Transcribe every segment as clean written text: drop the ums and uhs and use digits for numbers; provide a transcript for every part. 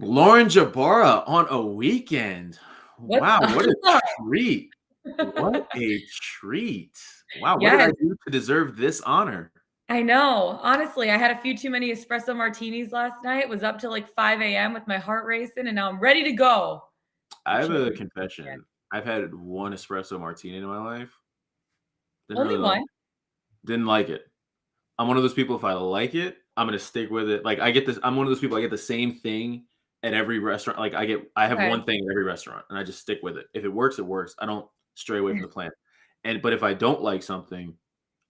Lauren Jbara on a weekend. What's Wow, what a up? treat. What a treat. Wow, what did I Yes, do to deserve this honor? I know. Honestly, I had a few too many espresso martinis last night. Was up till like 5 a.m. with my heart racing, and now I'm ready to go for I have a chili weekend. confession. I've had one espresso martini in my life. Didn't Only really like one. it. Didn't like it. I'm one of those people, if I like it, I'm gonna stick with it. Like I get this, I'm one of those people, I get the same thing at every restaurant. Like I have Okay. one thing at every restaurant and I just stick with it. If it works, it works. I don't stray away from the plan. But if I don't like something,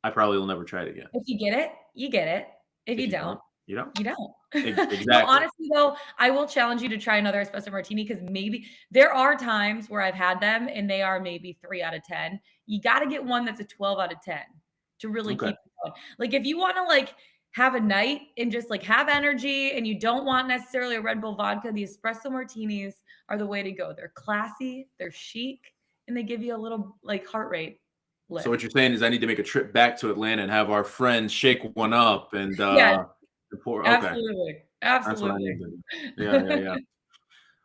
I probably will never try it again. If you get it, you get it. If If you you don't, don't, you don't. you don't. No, Exactly. honestly though, I will challenge you to try another espresso martini because maybe there are times where I've had them and they are maybe 3 out of 10. You got to get one that's a 12 out of 10 to really Okay. keep it going. Like if you want to like have a night and just like have energy and you don't want necessarily a Red Bull vodka, the espresso martinis are the way to go. They're classy, they're chic, and they give you a little like heart rate So lift. what you're saying is I need to make a trip back to Atlanta and have our friends shake one up and Yes, pour. Okay, absolutely. that's what I need Absolutely. to do. Yeah, yeah, yeah.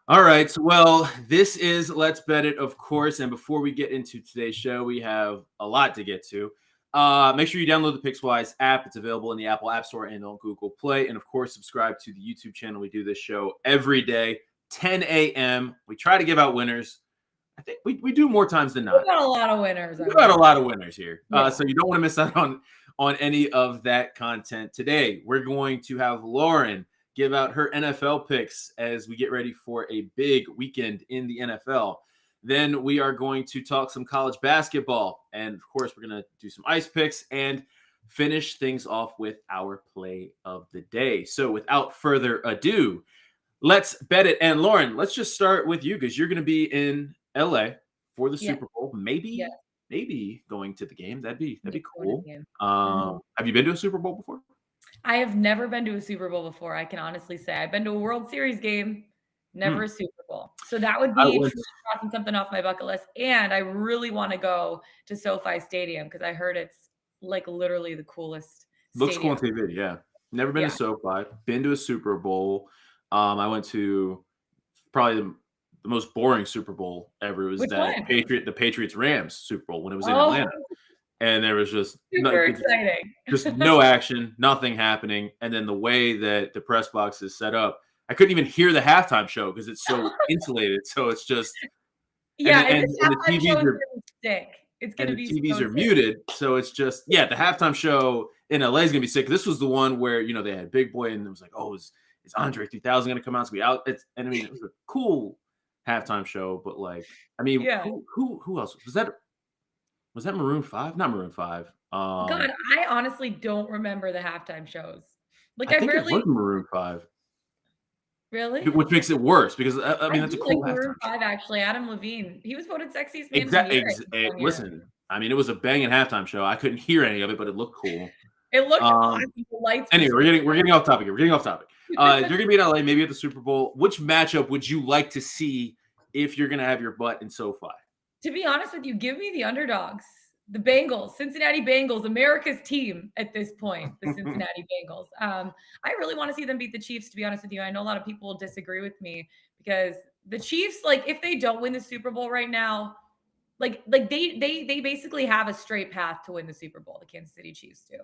All right. So, well, this is Let's Bet It, of course. And before we get into today's show, we have a lot to get to. Make sure you download the Pickswise app. It's available in the Apple App Store and on Google Play. And of course, subscribe to the YouTube channel. We do this show every day, 10 a.m. We try to give out winners. I think we do more times than We not. got a lot of winners, We I got would a say. lot of winners here. Yeah. So you don't want to miss out on any of that content. Today, we're going to have Lauren give out her NFL picks as we get ready for a big weekend in the NFL. Then we are going to talk some college basketball. And of course, we're going to do some ice picks and finish things off with our play of the day. So without further ado, let's bet it. And Lauren, let's just start with you because you're going to be in LA for the Yeah. Super Bowl. Yeah. Maybe going to the game. That'd be Yeah, going to cool. the game. Mhm. Have you been to a Super Bowl before? I have never been to a Super Bowl before, I can honestly say. I've been to a World Series game, never Hmm. a Super Bowl. So that would I be went. truly crossing something off my bucket list, and I really wanna go to SoFi Stadium because I heard it's, like, literally the coolest Looks cool stadium. on TV. Yeah, never been to Yeah. SoFi. Been to a Super Bowl. I went to probably the most boring Super Bowl ever. It was Which that one? the Patriots Rams Super Bowl when it was in Oh, Atlanta, and there was just super exciting. just no action, nothing happening. And then the way that the press box is set up, I couldn't even hear the halftime show because it's so insulated. So it's just Yeah, and this and the halftime show TVs is are gonna be sick. It's and gonna the be TVs so are sick. muted. So it's just the halftime show in LA is gonna be sick. This was the one where they had Big Boy and it was like, oh, is Andre 3000 gonna come out to be out? And I mean it was a cool halftime show, but like I mean Yeah. who else was that? Was that Maroon 5? Not Maroon 5. God, I honestly don't remember the halftime shows. Like, I I think it was barely Maroon 5, really? which makes it worse because I I mean that's a do like cool Maroon halftime show. 5, actually. Adam Levine, he was voted sexiest man of the year, I Exactly. think, 1 year. Listen, I mean, it was a banging halftime show. I couldn't hear any of it, but it looked cool. It looked Um, awesome. The lights were anyway, super we're getting off topic here. We're getting off topic. If you're gonna be in LA, maybe at the Super Bowl, which matchup would you like to see if you're gonna have your butt in SoFi? To be honest with you, give me the underdogs. The Bengals, Cincinnati Bengals, America's team at this point, the Cincinnati Bengals. I really want to see them beat the Chiefs, to be honest with you. I know a lot of people will disagree with me because the Chiefs, like, if they don't win the Super Bowl right now, like they basically have a straight path to win the Super Bowl. The Kansas City Chiefs do.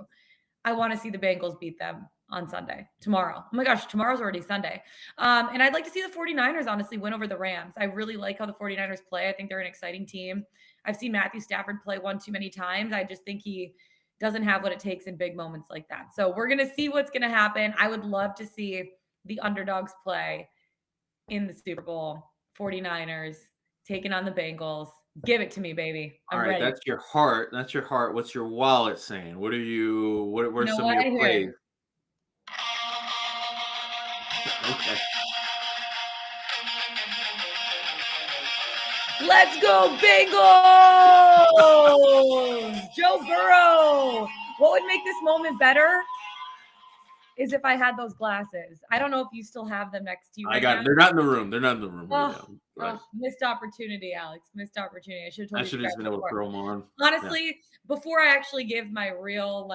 I want to see the Bengals beat them on Sunday, tomorrow. Oh my gosh, tomorrow's already Sunday. And I'd like to see the 49ers honestly win over the Rams. I really like how the 49ers play. I think they're an exciting team. I've seen Matthew Stafford play one too many times. I just think he doesn't have what it takes in big moments like that. So we're going to see what's going to happen. I would love to see the underdogs play in the Super Bowl. 49ers taking on the Bengals. Give it to me, baby. All I'm right, ready. that's your heart. That's your heart. What's your wallet saying? What are you? What You are know some of what? your I hear plays? it. Okay. Let's go, Bengals! Joe Burrow. What would make this moment better is if I had those glasses. I don't know if you still have them next to you I right got now. it. They're not in the room. They're not in the room right Oh, now. But missed opportunity, Alex. Missed opportunity. I should have I told you to should have grab just been them able to before. throw them on. Honestly, before I actually give my real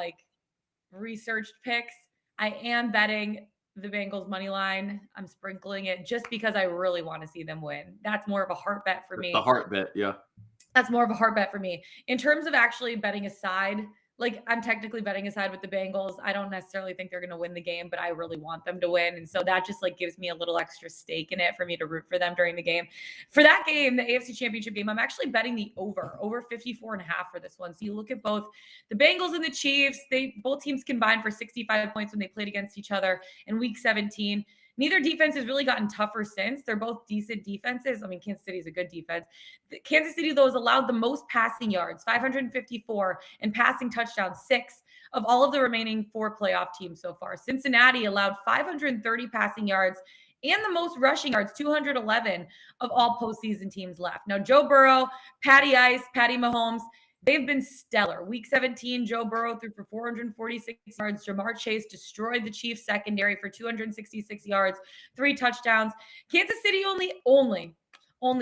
researched picks, I am betting the Bengals money line. I'm sprinkling it just because I really want to see them win. That's more of a heart bet for me. The heart bet, yeah. That's more of a heart bet for me. In terms of actually betting aside, like I'm technically betting aside with the Bengals. I don't necessarily think they're going to win the game, but I really want them to win. And so that just like gives me a little extra stake in it for me to root for them during the game. For that game, the AFC Championship game, I'm actually betting the over 54.5 for this one. So you look at both the Bengals and the Chiefs, both teams combined for 65 points when they played against each other in week 17. Neither defense has really gotten tougher since. They're both decent defenses. I mean, Kansas City is a good defense. Kansas City, though, has allowed the most passing yards, 554, and passing touchdowns, 6 of all of the remaining 4 playoff teams so far. Cincinnati allowed 530 passing yards and the most rushing yards, 211 of all postseason teams left. Now, Joe Burrow, Patty Mahomes, they've been stellar. Week 17, Joe Burrow threw for 446 yards. Ja'Marr Chase destroyed the Chiefs secondary for 266 yards, 3 touchdowns. Kansas City only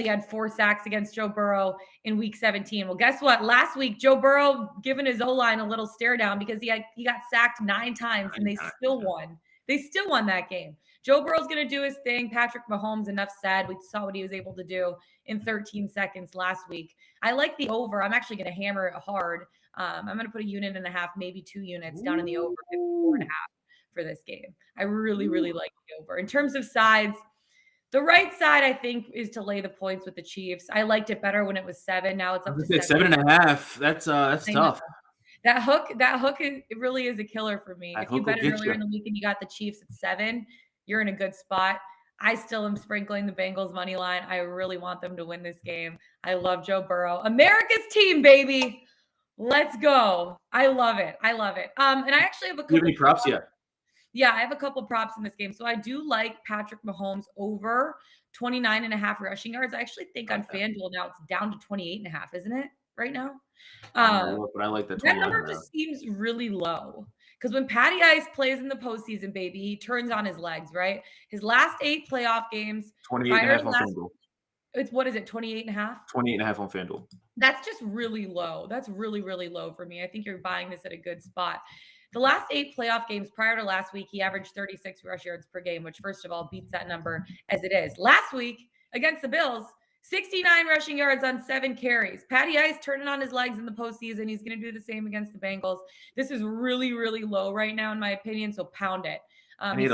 had 4 sacks against Joe Burrow in week 17. Well, guess what? Last week, Joe Burrow given his O-line a little stare down because he got sacked 9 times and they still won. They still won that game. Joe Burrow's going to do his thing. Patrick Mahomes, enough said. We saw what he was able to do in 13 seconds last week. I like the over. I'm actually going to hammer it hard. I'm going to put 1.5 units, maybe 2 units down in the over 54.5 for this game. I really, really like the over. In terms of sides, the right side, I think, is to lay the points with the Chiefs. I liked it better when it was 7. Now it's up to 7.5. That's tough. That hook, it really is a killer for me. If you bet it earlier in the week and you got the Chiefs at 7, you're in a good spot. I still am sprinkling the Bengals money line. I really want them to win this game. I love Joe Burrow. America's team, baby. Let's go. I love it. And I actually have a couple. Do you have any props yet? Yeah, I have a couple props in this game. So I do like Patrick Mahomes over 29.5 rushing yards. I actually think on FanDuel now it's down to 28.5, isn't it? Right now. But I like that. That number just seems really low. Because when Patty Ice plays in the postseason, baby, he turns on his legs, right? His last 8 playoff games. 28.5 on FanDuel. It's what is it, 28.5? 28.5 on FanDuel. That's just really low. That's really, really low for me. I think you're buying this at a good spot. The last 8 playoff games prior to last week, he averaged 36 rush yards per game, which first of all beats that number as it is. Last week against the Bills, 69 rushing yards on 7 carries. Patty Ice turning on his legs in the postseason. He's going to do the same against the Bengals. This is really, really low right now, in my opinion, so pound it. His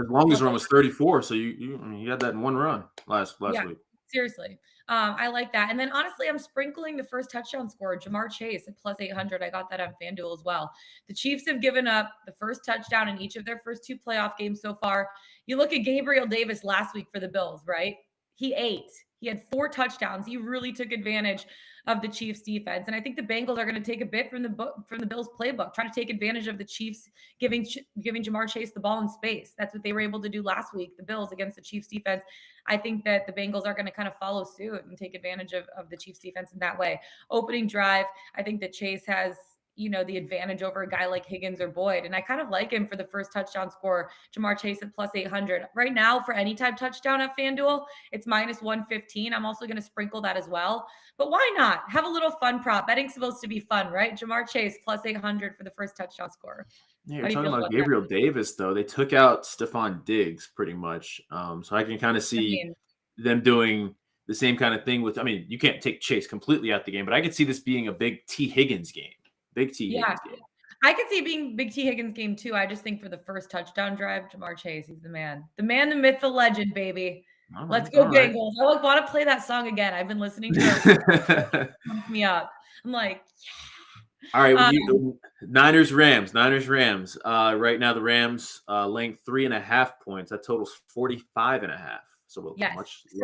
longest run was 34, so you had that in one run last week. Seriously. I like that. And then honestly, I'm sprinkling the first touchdown scorer, Ja'Marr Chase at plus 800. I got that on FanDuel as well. The Chiefs have given up the first touchdown in each of their first 2 playoff games so far. You look at Gabriel Davis last week for the Bills, right? He had 4 touchdowns. He really took advantage of the Chiefs defense. And I think the Bengals are going to take a bit from the Bills playbook, trying to take advantage of the Chiefs giving Ja'Marr Chase the ball in space. That's what they were able to do last week, the Bills against the Chiefs defense. I think that the Bengals are going to kind of follow suit and take advantage of the Chiefs defense in that way. Opening drive, I think that Chase has the advantage over a guy like Higgins or Boyd. And I kind of like him for the first touchdown scorer, Ja'Marr Chase at plus 800. Right now, for any type touchdown at FanDuel, it's minus 115. I'm also going to sprinkle that as well. But why not? Have a little fun prop. Betting's supposed to be fun, right? Ja'Marr Chase plus 800 for the first touchdown scorer. Yeah, you're talking about Gabriel Davis, though. They took out Stephon Diggs pretty much. So I can kind of see them doing the same kind of thing you can't take Chase completely out the game, but I could see this being a big T. Higgins game. Higgins game. I could see it being big T. Higgins game too. I just think for the first touchdown drive, Ja'Marr Chase, he's the man, the myth, the legend, baby. Let's go Bengals. I want to play that song again. I've been listening to it. Pumps me up. I'm like, yeah. All right, Niners Rams. Right now the Rams laying 3.5 points. That totals 45.5. So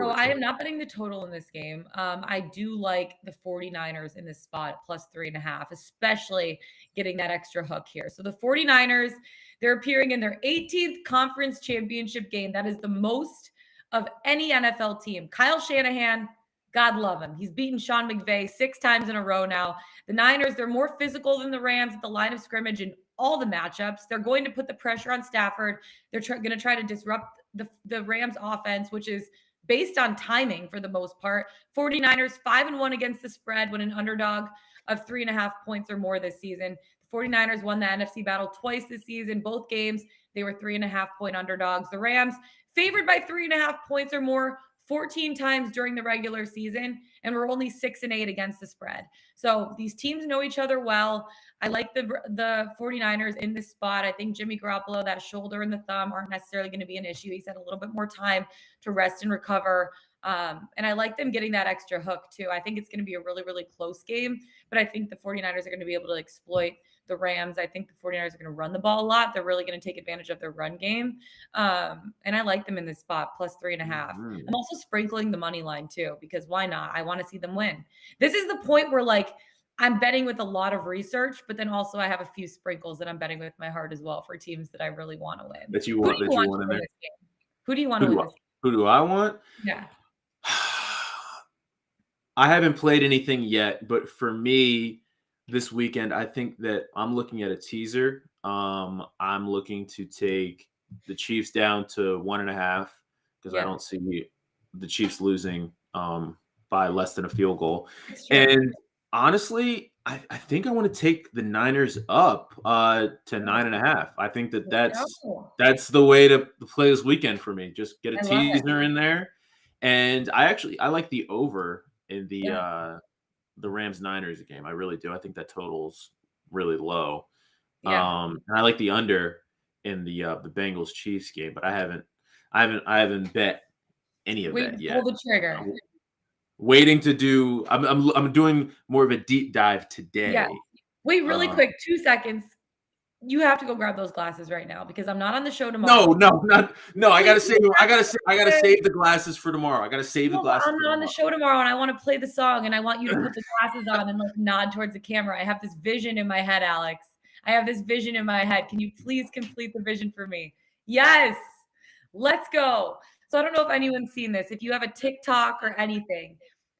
I am not betting the total in this game. I do like the 49ers in this spot plus 3.5, especially getting that extra hook here. So the 49ers, they're appearing in their 18th conference championship game. That is the most of any NFL team. Kyle Shanahan, God love him. He's beaten Sean McVay 6 times in a row now. The Niners, they're more physical than the Rams at the line of scrimmage in all the matchups. They're going to put the pressure on Stafford. They're going to try to disrupt the Rams offense, which is based on timing for the most part. 49ers 5-1 against the spread when an underdog of 3.5 points or more this season. The 49ers won the NFC battle twice this season, both games They were 3.5-point underdogs. The Rams favored by 3.5 points or more 14 times during the regular season, and we're only 6-8 against the spread. So these teams know each other well. I like the 49ers in this spot. I think Jimmy Garoppolo, that shoulder and the thumb aren't necessarily going to be an issue. He's had a little bit more time to rest and recover. And I like them getting that extra hook too. I think it's going to be a really, really close game, but I think the 49ers are going to be able to exploit the Rams. I think the 49ers are going to run the ball a lot. They're really going to take advantage of their run game. And I like them in this spot, plus 3.5. I'm also sprinkling the money line too, because why not? I want to see them win. This is the point where like I'm betting with a lot of research, but then also I have a few sprinkles that I'm betting with my heart as well for teams that I really want to win. That you want in there. Who do you want to win this game? Who do I want? Yeah. I haven't played anything yet, but for me this weekend, I think that I'm looking at a teaser. I'm looking to take the Chiefs down to 1.5 because I don't see the Chiefs losing by less than a field goal. And honestly, I think I want to take the Niners up to 9.5. I think that's the way to play this weekend for me. Just get a teaser in there. And I like the over in the Rams-Niners game. I really do. I think that total's really low. And I like the under in the Bengals-Chiefs game, but I haven't bet any of that yet. Pull the trigger. Waiting to do. I'm doing more of a deep dive today. Yeah. Wait, really quick, 2 seconds. You have to go grab those glasses right now because I'm not on the show tomorrow. No. I gotta save the glasses for tomorrow. I gotta save the glasses. I'm not on the show tomorrow, and I want to play the song, and I want you to put the glasses on and like nod towards the camera. I have this vision in my head, Alex. I have this vision in my head. Can you please complete the vision for me? Yes. Let's go. So I don't know if anyone's seen this. If you have a TikTok or anything,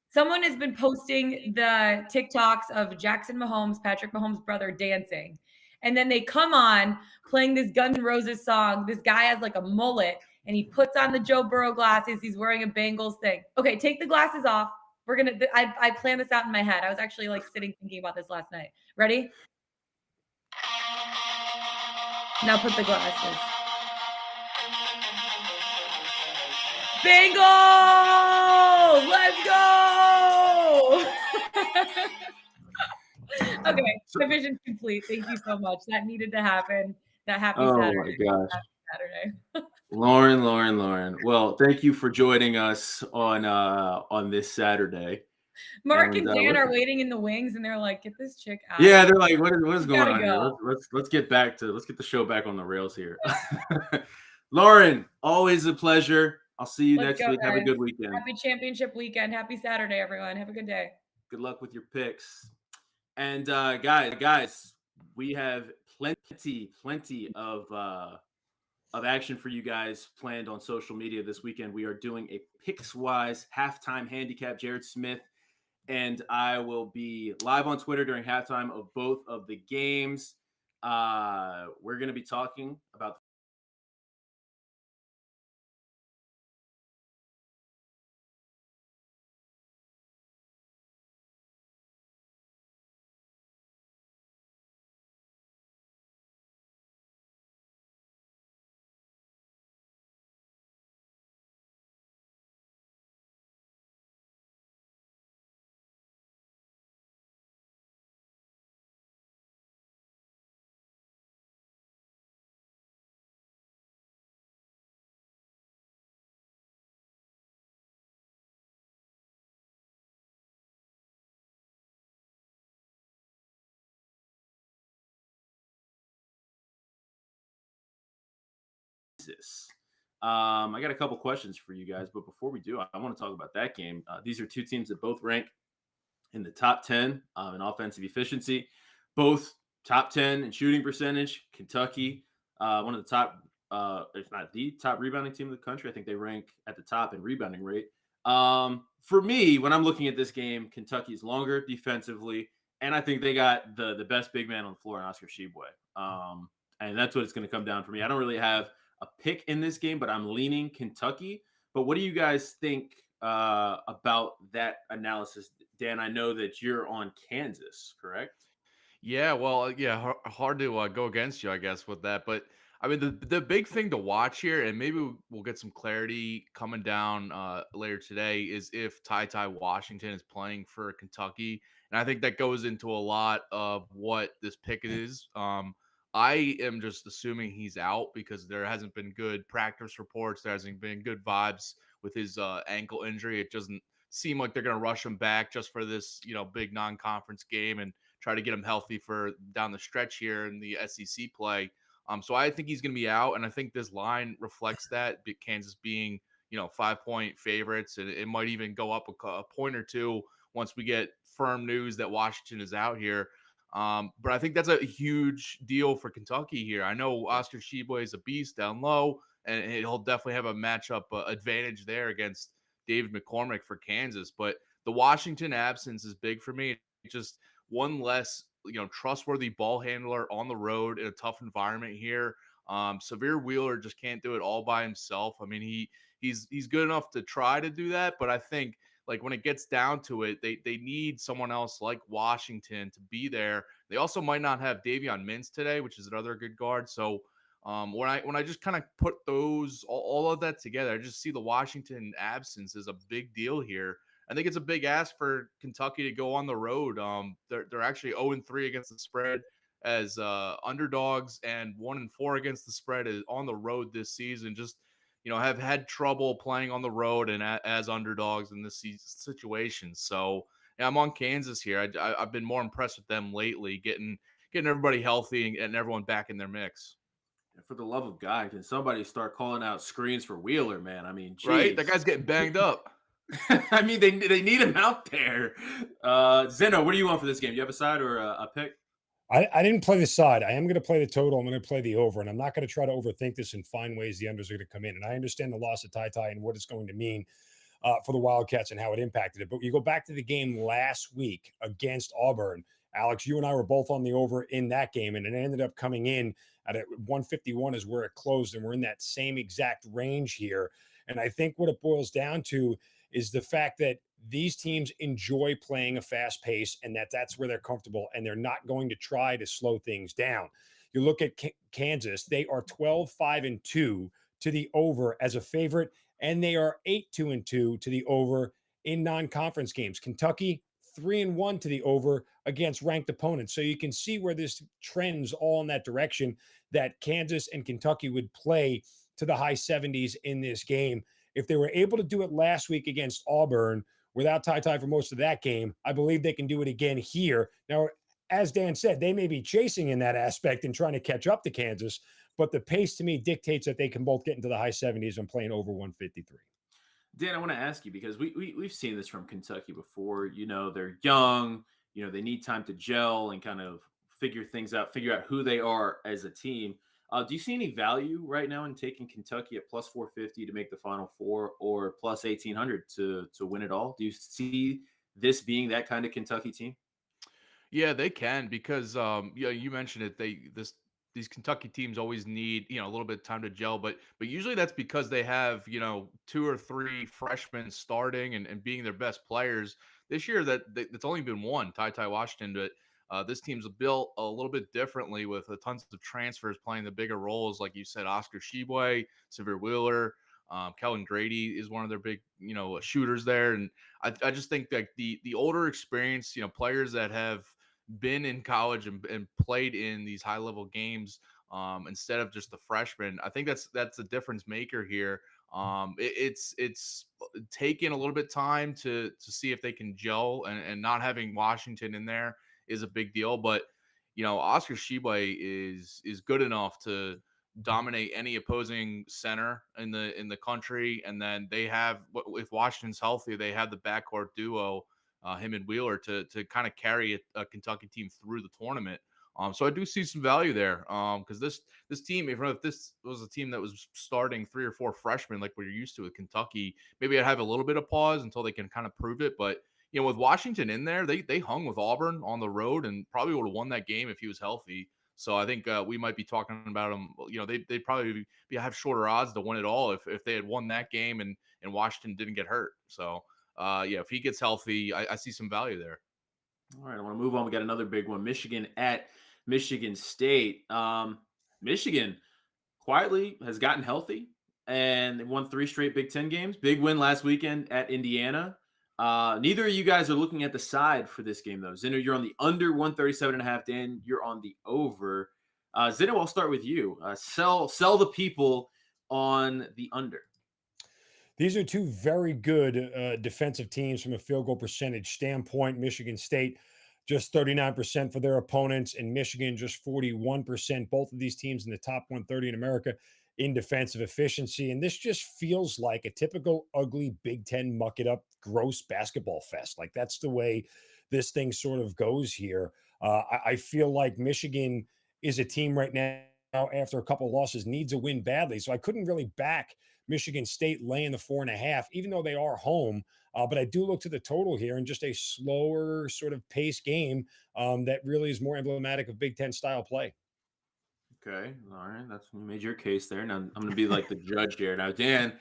someone has been posting the TikToks of Jackson Mahomes, Patrick Mahomes' brother, dancing. And then they come on playing this Guns N' Roses song. This guy has like a mullet and he puts on the Joe Burrow glasses. He's wearing a Bengals thing. Okay, take the glasses off. I planned this out in my head. I was actually like sitting thinking about this last night. Ready? Now put the glasses. Bengals! Let's go! Okay, the vision's complete. Thank you so much. That needed to happen. That happy Saturday. Oh my gosh. Happy Saturday. Lauren. Well, thank you for joining us on this Saturday. Mark and Dan are waiting in the wings, and they're like, "Get this chick out." Yeah, they're like, "What is going on here? Let's get the show back on the rails here." Lauren, always a pleasure. I'll see you next week. Have a good weekend. Happy championship weekend. Happy Saturday, everyone. Have a good day. Good luck with your picks. And guys, we have plenty of action for you guys planned on social media this weekend. We are doing a Pickswise halftime handicap. Jared Smith and I will be live on Twitter during halftime of both of the games. We're going to be talking about this. I got a couple questions for you guys, but before we do, I want to talk about that game. These are two teams that both rank in the top 10 in offensive efficiency, both top 10 in shooting percentage. Kentucky, one of the top, if not the top rebounding team in the country. I think they rank at the top in rebounding rate. For me, when I'm looking at this game, Kentucky's longer defensively, and I think they got the best big man on the floor in Oscar Tshiebwe. And that's what it's going to come down for me. I don't really have a pick in this game, but I'm leaning Kentucky. But what do you guys think about that analysis? Dan, I know that you're on Kansas, correct? Yeah, well, hard to go against you, I guess, with that. But I mean, the big thing to watch here, and maybe we'll get some clarity coming down later today, is if Ty Washington is playing for Kentucky, and I think that goes into a lot of what this pick is. I am just assuming he's out because there hasn't been good practice reports. There hasn't been good vibes with his ankle injury. It doesn't seem like they're going to rush him back just for this, big non-conference game and try to get him healthy for down the stretch here in the SEC play. So I think he's going to be out, and I think this line reflects that. Kansas being, 5-point favorites, and it might even go up a point or two once we get firm news that Washington is out here. But I think that's a huge deal for Kentucky here. I know Oscar Tshiebwe is a beast down low, and he'll definitely have a matchup advantage there against David McCormick for Kansas. But the Washington absence is big for me. Just one less trustworthy ball handler on the road in a tough environment here. Severe Wheeler just can't do it all by himself. I mean, he's good enough to try to do that, but I think like when it gets down to it, they need someone else like Washington to be there. They also might not have Davion Mintz today, which is another good guard. So when I just kind of put those all of that together, I just see the Washington absence as a big deal here. I think it's a big ask for Kentucky to go on the road. They're actually 0-3 against the spread as underdogs and 1-4 against the spread on the road this season. Just have had trouble playing on the road and as underdogs in this situation. So yeah, I'm on Kansas here. I've been more impressed with them lately, getting everybody healthy and everyone back in their mix. For the love of God, can somebody start calling out screens for Wheeler, man? I mean, Right? That geez. guy's getting banged up. I mean, they need him out there. Zeno, what do you want for this game? Do you have a side or a pick? I didn't play the side. I am going to play the total. I'm going to play the over, and I'm not going to try to overthink this and find ways the unders are going to come in. And I understand the loss of Ty and what it's going to mean for the Wildcats and how it impacted it. But you go back to the game last week against Auburn. Alex, you and I were both on the over in that game, and it ended up coming in at 151 is where it closed, and we're in that same exact range here. And I think what it boils down to is the fact that these teams enjoy playing a fast pace and that's where they're comfortable, and they're not going to try to slow things down. You look at Kansas, they are 12-5-2 to the over as a favorite, and they are 8-2-2 to the over in non-conference games. Kentucky 3-1 to the over against ranked opponents. So you can see where this trends all in that direction, that Kansas and Kentucky would play to the high 70s in this game. If they were able to do it last week against Auburn without Ty for most of that game, I believe they can do it again here. Now, as Dan said, they may be chasing in that aspect and trying to catch up to Kansas, but the pace to me dictates that they can both get into the high 70s and playing over 153. Dan, I want to ask you because we've seen this from Kentucky before. They're young. They need time to gel and kind of figure things out, figure out who they are as a team. Do you see any value right now in taking Kentucky at plus 450 to make the Final Four or plus 1800 to win it all? Do you see this being that kind of Kentucky team? Yeah, they can because you mentioned it. These Kentucky teams always need a little bit of time to gel, but usually that's because they have two or three freshmen starting and being their best players. This year that's only been one, Ty Washington, but this team's built a little bit differently with tons of transfers playing the bigger roles, like you said, Oscar Tshiebwe, Severe Wheeler. Kellen Grady is one of their big, shooters there, and I just think that the older experience, players that have been in college and played in these high level games instead of just the freshmen. I think that's a difference maker here. It's taking a little bit time to see if they can gel, and not having Washington in there is a big deal. But Oscar Tshiebwe is good enough to dominate any opposing center in the country, and then they have, if Washington's healthy, they have the backcourt duo, him and Wheeler, to kind of carry a Kentucky team through the tournament. So I do see some value there because this team, if this was a team that was starting 3 or 4 freshmen like we're used to with Kentucky, maybe I'd have a little bit of pause until they can kind of prove it. But with Washington in there, they hung with Auburn on the road and probably would have won that game if he was healthy. So I think we might be talking about them. They'd probably have shorter odds to win it all if they had won that game and Washington didn't get hurt. So if he gets healthy, I see some value there. All right, I want to move on. We got another big one. Michigan at Michigan State. Michigan quietly has gotten healthy and they won 3 straight Big Ten games. Big win last weekend at Indiana. Neither of you guys are looking at the side for this game, though. Zinno, you're on the under 137.5. Dan, you're on the over. Zinno, I'll start with you. Sell the people on the under. These are two very good defensive teams from a field goal percentage standpoint. Michigan State just 39% for their opponents, and Michigan just 41%. Both of these teams in the top 130 in America in defensive efficiency. And this just feels like a typical ugly Big Ten muck it up, gross basketball fest. Like that's the way this thing sort of goes here. I feel like Michigan is a team right now after a couple of losses needs a win badly. So I couldn't really back Michigan State laying the 4.5, even though they are home. But I do look to the total here and just a slower sort of pace game that really is more emblematic of Big Ten style play. Okay, all right, you made your case there. Now I'm going to be like the judge here. Now, Dan,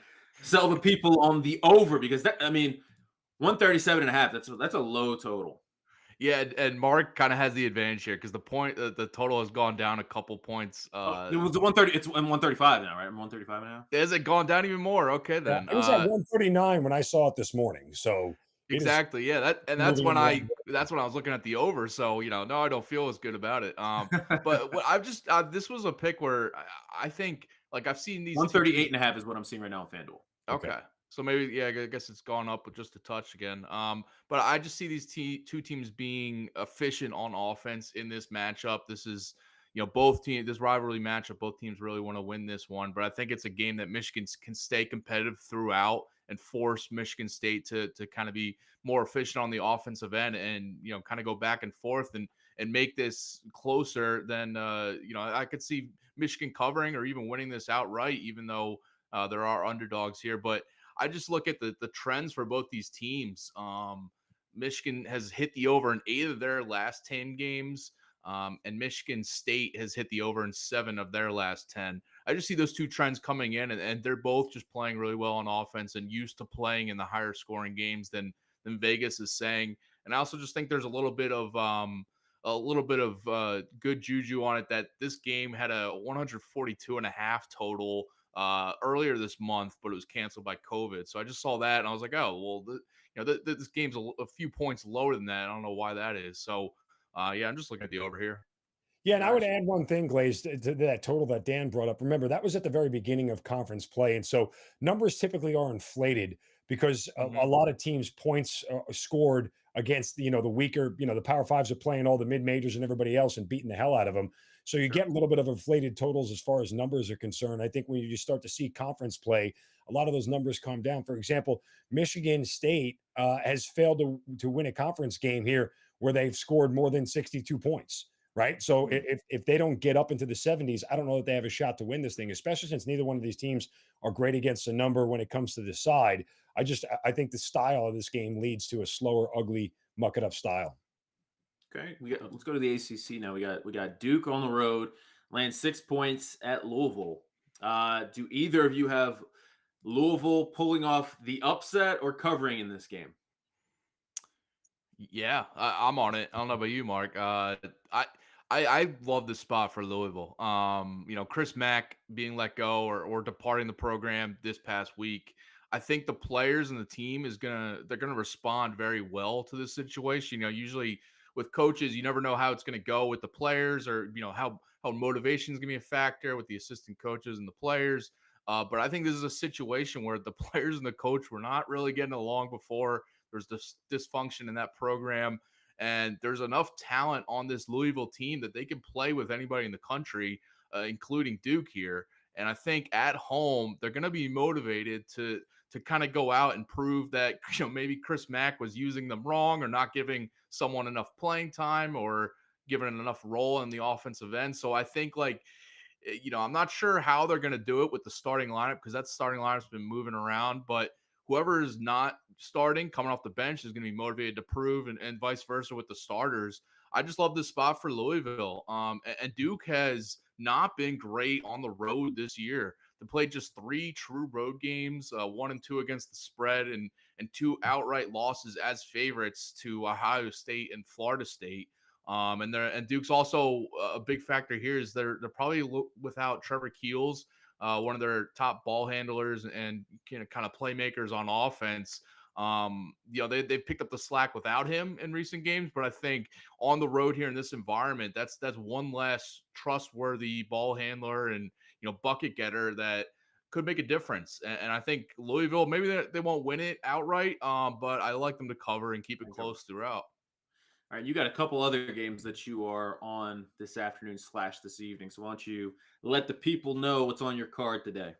sell the people on the over because 137.5. That's a low total. Yeah, and Mark kind of has the advantage here because the total has gone down a couple points. It was 130. It's 135 now, right? 135.5. Has it gone down even more? Okay, then. It was at 139 when I saw it this morning. So exactly, yeah. That's when I was looking at the over. So no, I don't feel as good about it. But what I've just this was a pick where I think like I've seen these 138.5 is what I'm seeing right now on FanDuel. Okay. So maybe, yeah, I guess it's gone up with just a touch again. But I just see these two teams being efficient on offense in this matchup. This is, both teams, this rivalry matchup, both teams really want to win this one. But I think it's a game that Michigan can stay competitive throughout and force Michigan State to kind of be more efficient on the offensive end and, kind of go back and forth and make this closer than, I could see Michigan covering or even winning this outright, even though there are underdogs here. But I just look at the trends for both these teams. Michigan has hit the over in 8 of their last 10 games, and Michigan State has hit the over in 7 of their last 10. I just see those two trends coming in, and they're both just playing really well on offense and used to playing in the higher scoring games than Vegas is saying. And I also just think there's a little bit of good juju on it that this game had a 142.5 total earlier this month, but it was canceled by COVID. So I just saw that and I was like, oh, well, this game's a few points lower than that. I don't know why that is. So I'm just looking at the over here. Yeah, and I would add one thing, Glaze, to that total that Dan brought up. Remember, that was at the very beginning of conference play. And so numbers typically are inflated because a lot of teams' points scored against, the weaker, the Power Fives are playing all the mid-majors and everybody else and beating the hell out of them. So you get a little bit of inflated totals as far as numbers are concerned. I think when you start to see conference play, a lot of those numbers come down. For example, Michigan State has failed to win a conference game here where they've scored more than 62 points. Right. So if they don't get up into the 70s, I don't know that they have a shot to win this thing, especially since neither one of these teams are great against the number when it comes to the side. I think the style of this game leads to a slower, ugly, muck it up style. Okay. Let's go to the ACC now. We got Duke on the road, laying 6 points at Louisville. Do either of you have Louisville pulling off the upset or covering in this game? Yeah, I'm on it. I don't know about you, Mark. I love this spot for Louisville. Chris Mack being let go or departing the program this past week. I think the players and the team they're gonna respond very well to this situation. Usually with coaches, you never know how it's gonna go with the players or how motivation is gonna be a factor with the assistant coaches and the players. But I think this is a situation where the players and the coach were not really getting along before. There's this dysfunction in that program, and there's enough talent on this Louisville team that they can play with anybody in the country, including Duke here. And I think at home, they're going to be motivated to kind of go out and prove that, maybe Chris Mack was using them wrong or not giving someone enough playing time or giving enough role in the offensive end. So I think I'm not sure how they're going to do it with the starting lineup because that starting lineup's been moving around, but whoever is not starting, coming off the bench, is going to be motivated to prove, and vice versa with the starters. I just love this spot for Louisville. And Duke has not been great on the road this year. They played just 3 true road games, 1 and 2 against the spread, and 2 outright losses as favorites to Ohio State and Florida State. And Duke's also a big factor here is they're probably without Trevor Keels, one of their top ball handlers and kind of playmakers on offense. They picked up the slack without him in recent games, but I think on the road here in this environment, that's one less trustworthy ball handler and bucket getter that could make a difference. And I think Louisville, maybe they won't win it outright, but I like them to cover and keep it close throughout. All right, you got a couple other games that you are on this afternoon / this evening. So why don't you let the people know what's on your card today?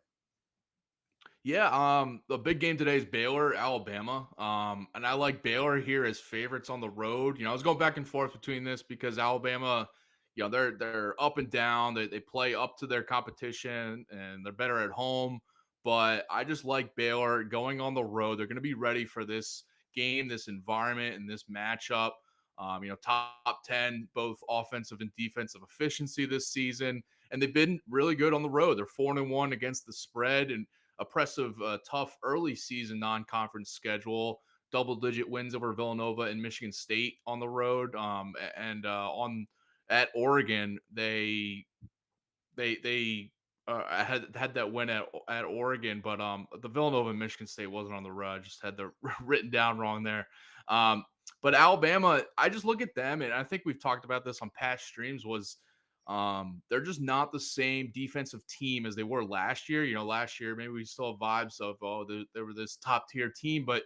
Yeah, the big game today is Baylor, Alabama. And I like Baylor here as favorites on the road. I was going back and forth between this because Alabama, they're up and down. They play up to their competition and they're better at home. But I just like Baylor going on the road. They're going to be ready for this game, this environment, and this matchup. Top 10, both offensive and defensive efficiency this season. And they've been really good on the road. They're 4-1 against the spread and oppressive, tough early season non-conference schedule. Double-digit wins over Villanova and Michigan State on the road. At Oregon, they had that win at Oregon, but the Villanova and Michigan State wasn't on the road. I just had the written down wrong there. But Alabama, I just look at them, and I think we've talked about this on past streams, they're just not the same defensive team as they were last year. Last year, maybe we still have vibes of, they were this top-tier team, but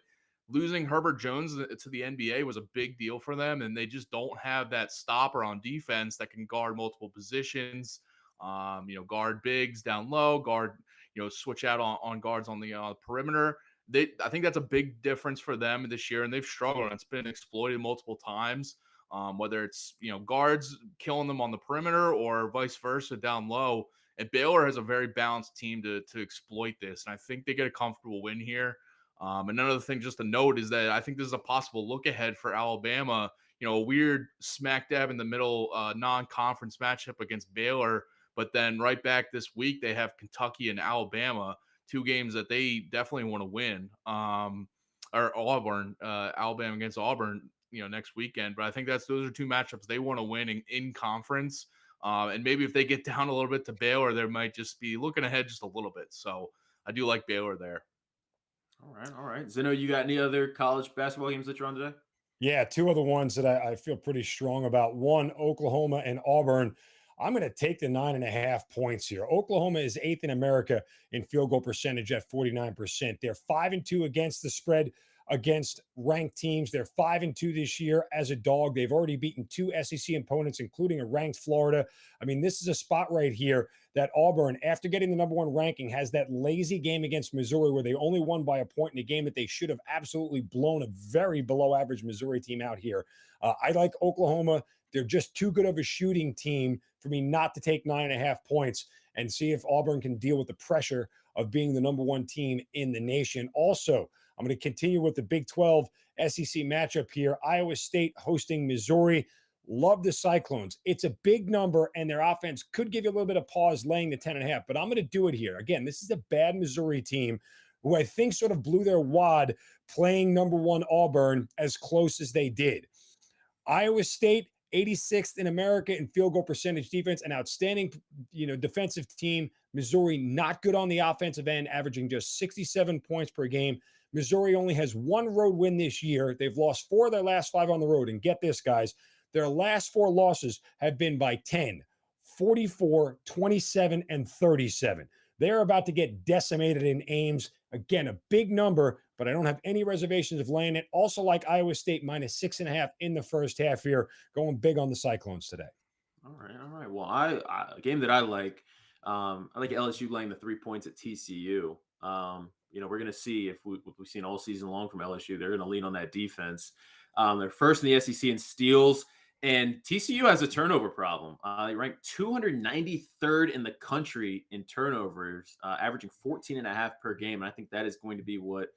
losing Herbert Jones to the NBA was a big deal for them, and they just don't have that stopper on defense that can guard multiple positions, guard bigs down low, guard, switch out on guards on the perimeter. I think that's a big difference for them this year, and they've struggled. It's been exploited multiple times, whether it's guards killing them on the perimeter or vice versa down low. And Baylor has a very balanced team to exploit this, and I think they get a comfortable win here. Another thing just to note is that I think this is a possible look ahead for Alabama. A weird smack dab in the middle non-conference matchup against Baylor, but then right back this week they have Kentucky and Alabama. Two games that they definitely want to win, or Auburn, Alabama against Auburn, next weekend. But I think those are two matchups they want to win in conference. And maybe if they get down a little bit to Baylor, they might just be looking ahead just a little bit. So I do like Baylor there. All right. Zeno, you got any other college basketball games that you're on today? Yeah, two other ones that I feel pretty strong about. One, Oklahoma and Auburn. I'm going to take the 9.5 points here. Oklahoma is 8th in America in field goal percentage at 49%. They're 5-2 against the spread against ranked teams. They're 5-2 this year as a dog. They've already beaten 2 SEC opponents, including a ranked Florida. I mean, this is a spot right here that Auburn, after getting the number 1 ranking, has that lazy game against Missouri where they only won by a point in a game that they should have absolutely blown a very below average Missouri team out here. I like Oklahoma. They're just too good of a shooting team for me not to take 9.5 points and see if Auburn can deal with the pressure of being the number 1 team in the nation. Also, I'm going to continue with the Big 12 SEC matchup here. Iowa State hosting Missouri. Love the Cyclones. It's a big number, and their offense could give you a little bit of pause laying the 10.5, but I'm going to do it here. Again, this is a bad Missouri team who I think sort of blew their wad playing number 1 Auburn as close as they did. Iowa State, 86th in America in field goal percentage defense, an outstanding, defensive team. Missouri, not good on the offensive end, averaging just 67 points per game. Missouri only has 1 road win this year. They've lost 4 of their last 5 on the road. And get this, guys, their last 4 losses have been by 10, 44, 27, and 37. They're about to get decimated in Ames. Again, a big number, but I don't have any reservations of laying it. Also like Iowa State minus 6.5 in the first half here, going big on the Cyclones today. All right. Well, a game that I like LSU laying the 3 points at TCU. We're going to see if we've seen all season long from LSU. They're going to lean on that defense. They're first in the SEC in steals, and TCU has a turnover problem. They rank 293rd in the country in turnovers, averaging 14.5 per game. And I think that is going to be what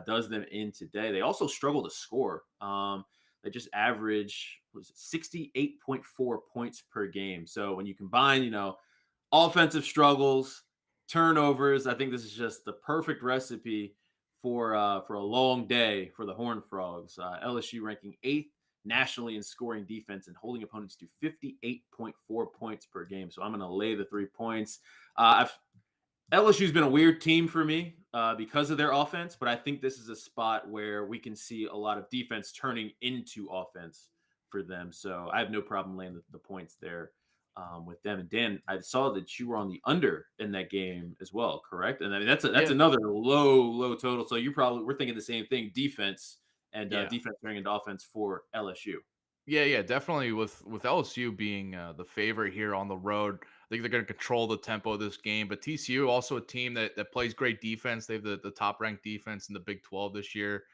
does them in today. They also struggle to score. They just average 68.4 points per game. So when you combine, offensive struggles, turnovers, I think this is just the perfect recipe for a long day for the Horned Frogs. LSU ranking 8th nationally in scoring defense and holding opponents to 58.4 points per game. So I'm going to lay the 3 points. LSU's been a weird team for me because of their offense, but I think this is a spot where we can see a lot of defense turning into offense for them. So I have no problem laying the points there with them. And Dan, I saw that you were on the under in that game as well, correct? And I mean that's Yeah. another low total. So we're thinking the same thing: defense and Yeah. defense turning into offense for LSU. Yeah, definitely. With LSU being the favorite here on the road, I think they're going to control the tempo of this game. But TCU also a team that plays great defense. They have the top ranked defense in the Big 12 this year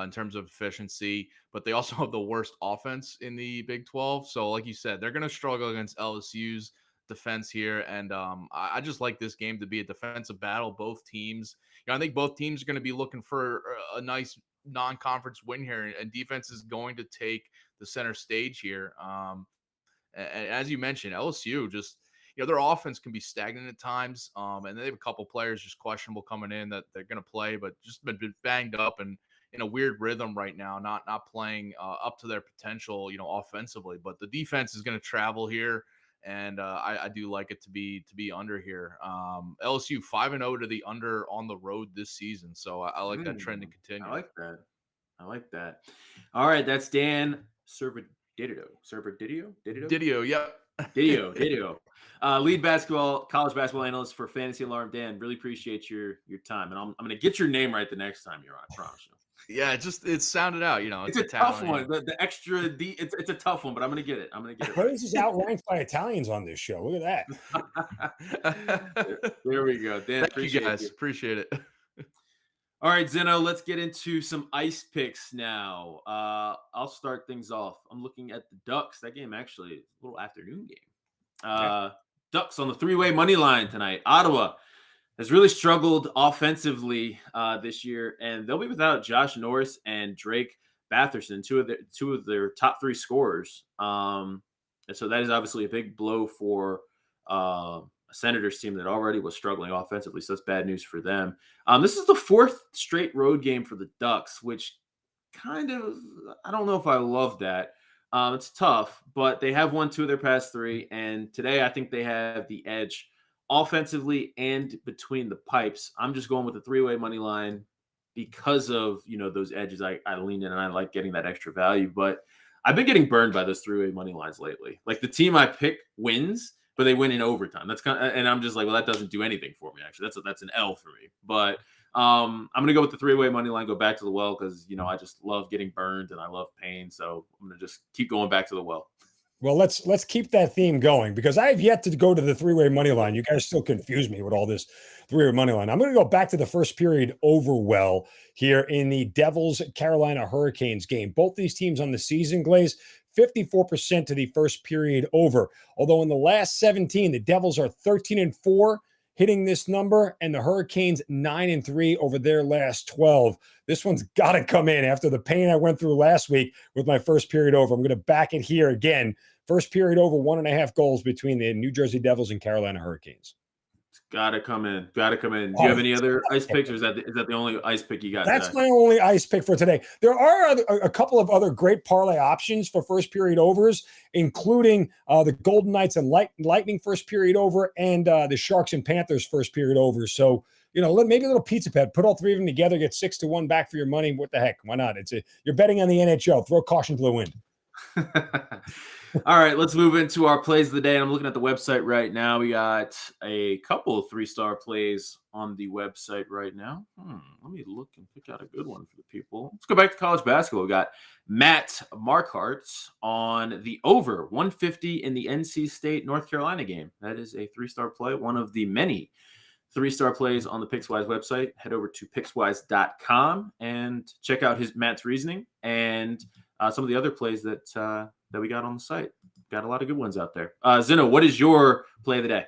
in terms of efficiency. But they also have the worst offense in the Big 12. So, like you said, they're going to struggle against LSU's defense here. And I just like this game to be a defensive battle. Both teams, I think both teams are going to be looking for a nice non-conference win here, and defense is going to take the center stage here. And as you mentioned, LSU just, their offense can be stagnant at times. And they have a couple players just questionable coming in that they're going to play, but just been banged up and in a weird rhythm right now, not playing up to their potential, offensively. But the defense is going to travel here, and I do like it to be under here. LSU 5-0 to the under on the road this season, so I like that trend to continue. I like that. All right, that's Dan Servodidio. Yep. Didio. Lead college basketball analyst for Fantasy Alarm. Dan, really appreciate your time, and I'm going to get your name right the next time you're on. I promise you. Yeah, it sounded out. It's a tough one. The extra D. It's a tough one, but I'm going to get it. Curtis is outranked by Italians on this show. Look at that. There we go. Dan, Thank you guys. Appreciate it. All right, Zeno, let's get into some ice picks now. I'll start things off. I'm looking at the Ducks. That game actually is a little afternoon game. Ducks on the 3-way money line tonight. Ottawa has really struggled offensively this year, and they'll be without Josh Norris and Drake Batherson, two of their top 3 scorers. And so that is obviously a big blow for a Senators team that already was struggling offensively. So that's bad news for them. This is the 4th straight road game for the Ducks, which kind of, I don't know if I love that. It's tough, but they have won 2 of their past 3. And today I think they have the edge offensively and between the pipes. I'm just going with the 3-way money line because of, those edges. I lean in and I like getting that extra value, but I've been getting burned by those 3-way money lines lately. Like the team I pick wins, but they win in overtime. That's and I'm just like, well, that doesn't do anything for me. Actually, that's an L for me. But I'm gonna go with the 3-way money line. Go back to the well because I just love getting burned and I love pain. So I'm gonna just keep going back to the well. Well, let's keep that theme going because I have yet to go to the 3-way money line. You guys still confuse me with all this 3-way money line. I'm going to go back to the first period over well here in the Devils Carolina Hurricanes game. Both these teams on the season, Glaze, 54% to the first period over. Although in the last 17, the Devils are 13-4 hitting this number, and the Hurricanes 9-3 over their last 12. This one's got to come in after the pain I went through last week with my first period over. I'm going to back it here again. First period over 1.5 goals between the New Jersey Devils and Carolina Hurricanes. It's got to come in. Do you have any other ice picks, or is that the only ice pick you got? That's today? my only ice pick for today. There are a couple of other great parlay options for first period overs, including the Golden Knights and Lightning first period over and the Sharks and Panthers first period over. So, maybe a little pizza pet, put all 3 of them together, get 6-1 back for your money. What the heck? Why not? You're betting on the NHL. Throw caution to the wind. All right, let's move into our plays of the day. I'm looking at the website right now. We got a couple of 3-star plays on the website right now. Let me look and pick out a good one for the people. Let's go back to college basketball. We got Matt Marquardt on the over 150 in the NC State North Carolina game. That is a 3-star play, one of the many 3-star plays on the Pickswise website. Head over to pickswise.com and check out Matt's reasoning and some of the other plays that we got on the site. Got a lot of good ones out there. Zeno, what is your play of the day?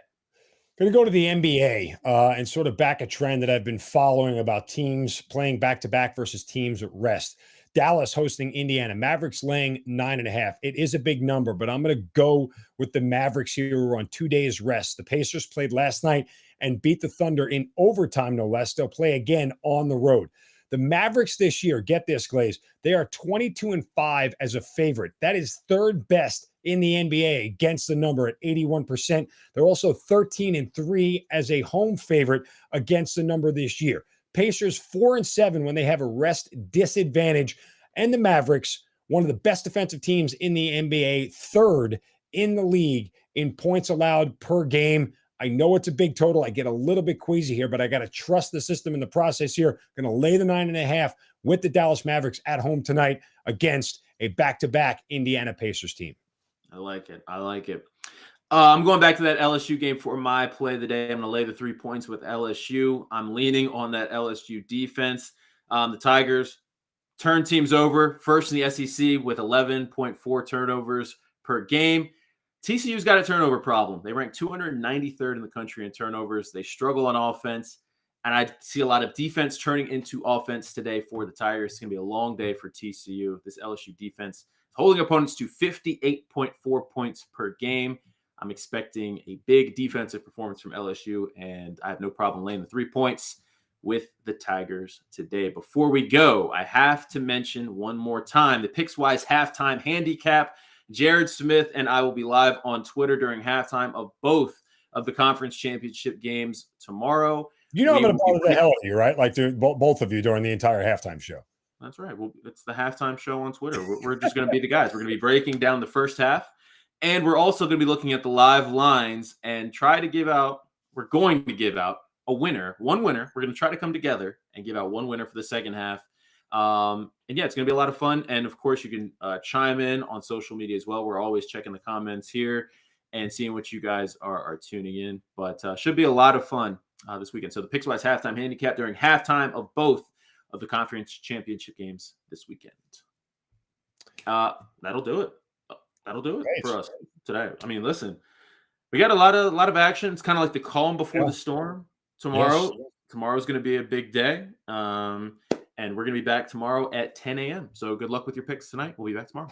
Going to go to the NBA and sort of back a trend that I've been following about teams playing back-to-back versus teams at rest. Dallas hosting Indiana. Mavericks laying 9.5. It is a big number, but I'm going to go with the Mavericks here who are on 2 days rest. The Pacers played last night and beat the Thunder in overtime, no less. They'll play again on the road. The Mavericks this year, get this, Glaze, they are 22-5 as a favorite. That is 3rd best in the NBA against the number at 81%. They're also 13-3 as a home favorite against the number this year. Pacers 4-7 when they have a rest disadvantage. And the Mavericks, one of the best defensive teams in the NBA, third in the league in points allowed per game. I know it's a big total. I get a little bit queasy here, but I got to trust the system in the process here. Going to lay the 9.5 with the Dallas Mavericks at home tonight against a back-to-back Indiana Pacers team. I like it. I like it. I'm going back to that LSU game for my play of the day. I'm going to lay the 3 points with LSU. I'm leaning on that LSU defense. The Tigers turn teams over, first in the SEC with 11.4 turnovers per game. TCU's got a turnover problem. They rank 293rd in the country in turnovers. They struggle on offense, and I see a lot of defense turning into offense today for the Tigers. It's going to be a long day for TCU. This LSU defense holding opponents to 58.4 points per game. I'm expecting a big defensive performance from LSU, and I have no problem laying the 3 points with the Tigers today. Before we go, I have to mention one more time the Pickswise halftime handicap. Jared Smith and I will be live on Twitter during halftime of both of the conference championship games tomorrow. You know I'm going to bother the hell out of you, right? Like both of you during the entire halftime show. That's right. Well, it's the halftime show on Twitter. We're just going to be the guys. We're going to be breaking down the first half, and we're also going to be looking at the live lines and try to give out – we're going to give out a winner, one winner. We're going to try to come together and give out one winner for the second half. And yeah, it's going to be a lot of fun. And of course, you can chime in on social media as well. We're always checking the comments here and seeing what you guys are tuning in. But should be a lot of fun this weekend. So the Pickswise halftime handicap during halftime of both of the conference championship games this weekend. That'll do it. That'll do it for us today. I mean, listen, we got a lot of action. It's kind of like the calm before the storm. Tomorrow's going to be a big day. And we're going to be back tomorrow at 10 a.m. So good luck with your picks tonight. We'll be back tomorrow.